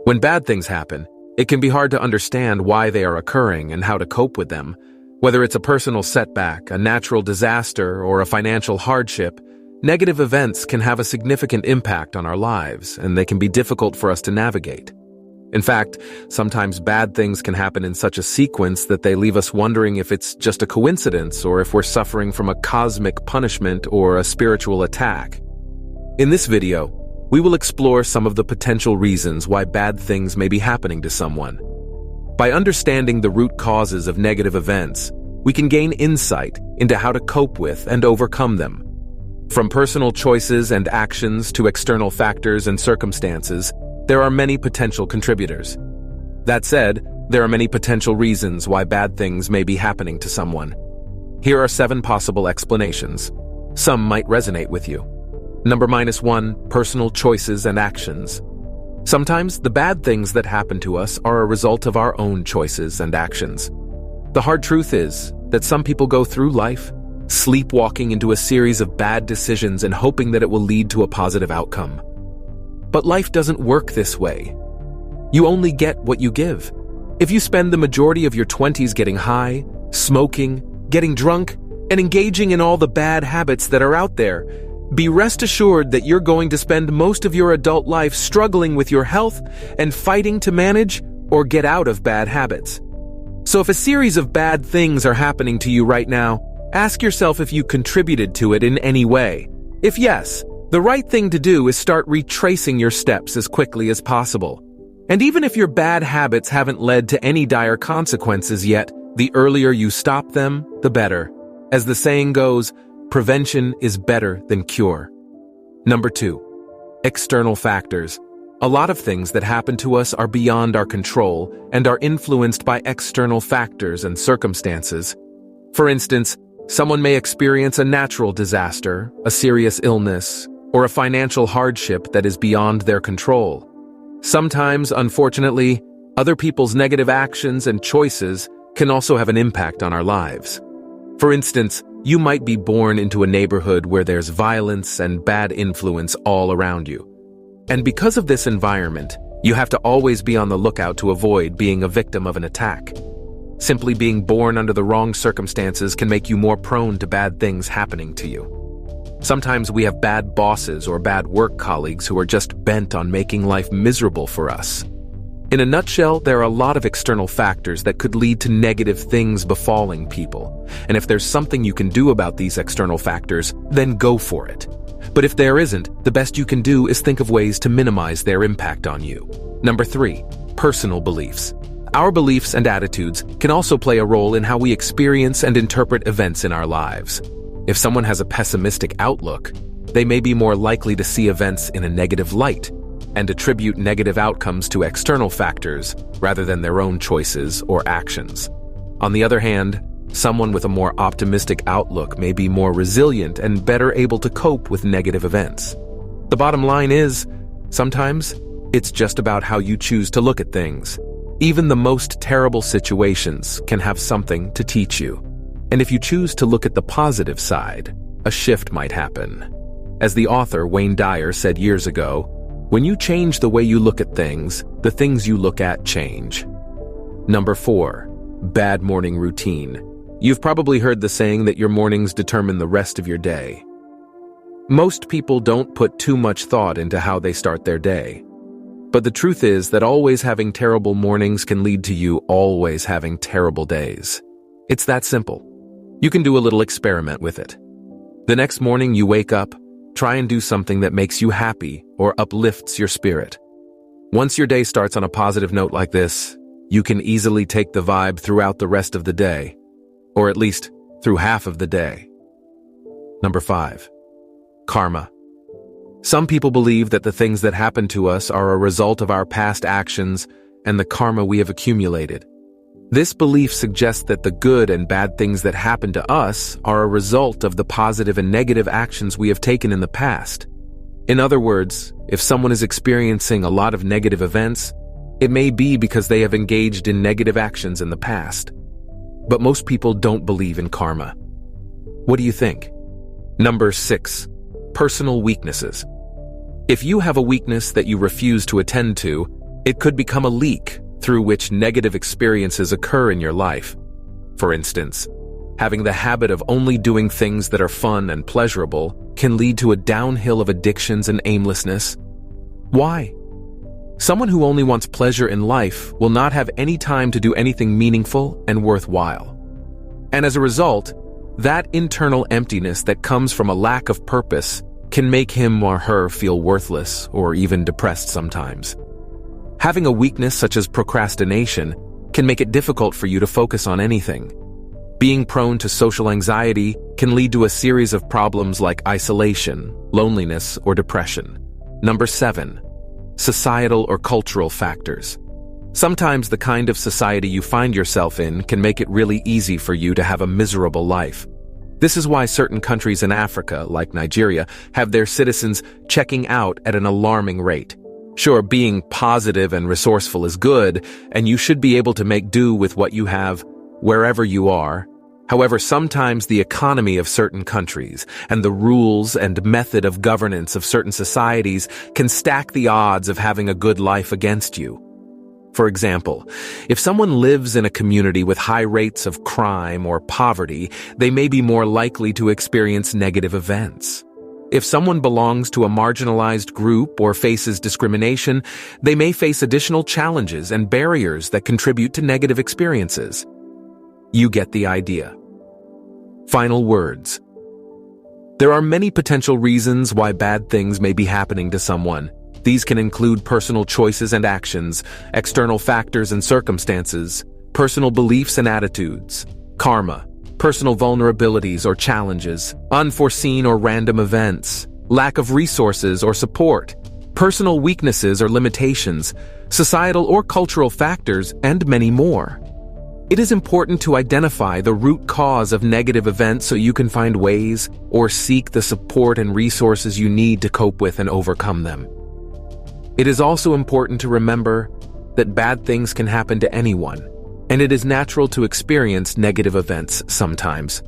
When bad things happen, it can be hard to understand why they are occurring and how to cope with them. Whether it's a personal setback, a natural disaster, or a financial hardship, negative events can have a significant impact on our lives, and they can be difficult for us to navigate. In fact, sometimes bad things can happen in such a sequence that they leave us wondering if it's just a coincidence or if we're suffering from a cosmic punishment or a spiritual attack. In this video, we will explore some of the potential reasons why bad things may be happening to someone. By understanding the root causes of negative events, we can gain insight into how to cope with and overcome them. From personal choices and actions to external factors and circumstances, there are many potential contributors. That said, there are many potential reasons why bad things may be happening to someone. Here are 7 possible explanations. Some might resonate with you. Number -1, personal choices and actions. Sometimes the bad things that happen to us are a result of our own choices and actions. The hard truth is that some people go through life, sleepwalking into a series of bad decisions and hoping that it will lead to a positive outcome. But life doesn't work this way. You only get what you give. If you spend the majority of your 20s getting high, smoking, getting drunk, and engaging in all the bad habits that are out there, be rest assured that you're going to spend most of your adult life struggling with your health and fighting to manage or get out of bad habits. So if a series of bad things are happening to you right now, ask yourself if you contributed to it in any way. If yes, the right thing to do is start retracing your steps as quickly as possible. And even if your bad habits haven't led to any dire consequences yet, the earlier you stop them, the better. As the saying goes, prevention is better than cure. Number 2, external factors. A lot of things that happen to us are beyond our control and are influenced by external factors and circumstances. For instance, someone may experience a natural disaster, a serious illness, or a financial hardship that is beyond their control. Sometimes, unfortunately, other people's negative actions and choices can also have an impact on our lives. For instance, you might be born into a neighborhood where there's violence and bad influence all around you. And because of this environment, you have to always be on the lookout to avoid being a victim of an attack. Simply being born under the wrong circumstances can make you more prone to bad things happening to you. Sometimes we have bad bosses or bad work colleagues who are just bent on making life miserable for us. In a nutshell, there are a lot of external factors that could lead to negative things befalling people. And if there's something you can do about these external factors, then go for it. But if there isn't, the best you can do is think of ways to minimize their impact on you. Number 3, personal beliefs. Our beliefs and attitudes can also play a role in how we experience and interpret events in our lives. If someone has a pessimistic outlook, they may be more likely to see events in a negative light and attribute negative outcomes to external factors rather than their own choices or actions. On the other hand, someone with a more optimistic outlook may be more resilient and better able to cope with negative events. The bottom line is, sometimes it's just about how you choose to look at things. Even the most terrible situations can have something to teach you. And if you choose to look at the positive side, a shift might happen. As the author Wayne Dyer said years ago, when you change the way you look at things, the things you look at change. Number 4, bad morning routine. You've probably heard the saying that your mornings determine the rest of your day. Most people don't put too much thought into how they start their day. But the truth is that always having terrible mornings can lead to you always having terrible days. It's that simple. You can do a little experiment with it. The next morning you wake up, try and do something that makes you happy or uplifts your spirit. Once your day starts on a positive note like this, you can easily take the vibe throughout the rest of the day, or at least through half of the day. Number 5, karma. Some people believe that the things that happen to us are a result of our past actions and the karma we have accumulated. This belief suggests that the good and bad things that happen to us are a result of the positive and negative actions we have taken in the past. In other words, if someone is experiencing a lot of negative events, it may be because they have engaged in negative actions in the past. But most people don't believe in karma. What do you think? Number 6, personal weaknesses. If you have a weakness that you refuse to attend to, It could become a leak through which negative experiences occur in your life. For instance, having the habit of only doing things that are fun and pleasurable can lead to a downhill of addictions and aimlessness. Why? Someone who only wants pleasure in life will not have any time to do anything meaningful and worthwhile. And as a result, that internal emptiness that comes from a lack of purpose can make him or her feel worthless or even depressed sometimes. Having a weakness such as procrastination can make it difficult for you to focus on anything. Being prone to social anxiety can lead to a series of problems like isolation, loneliness, or depression. Number 7. Societal or cultural factors. Sometimes the kind of society you find yourself in can make it really easy for you to have a miserable life. This is why certain countries in Africa, like Nigeria, have their citizens checking out at an alarming rate. Sure, being positive and resourceful is good, and you should be able to make do with what you have wherever you are. However, sometimes the economy of certain countries and the rules and method of governance of certain societies can stack the odds of having a good life against you. For example, if someone lives in a community with high rates of crime or poverty, they may be more likely to experience negative events. If someone belongs to a marginalized group or faces discrimination, they may face additional challenges and barriers that contribute to negative experiences. You get the idea. Final words. There are many potential reasons why bad things may be happening to someone. These can include personal choices and actions, external factors and circumstances, personal beliefs and attitudes, karma, personal vulnerabilities or challenges, unforeseen or random events, lack of resources or support, personal weaknesses or limitations, societal or cultural factors, and many more. It is important to identify the root cause of negative events so you can find ways or seek the support and resources you need to cope with and overcome them. It is also important to remember that bad things can happen to anyone, and it is natural to experience negative events sometimes.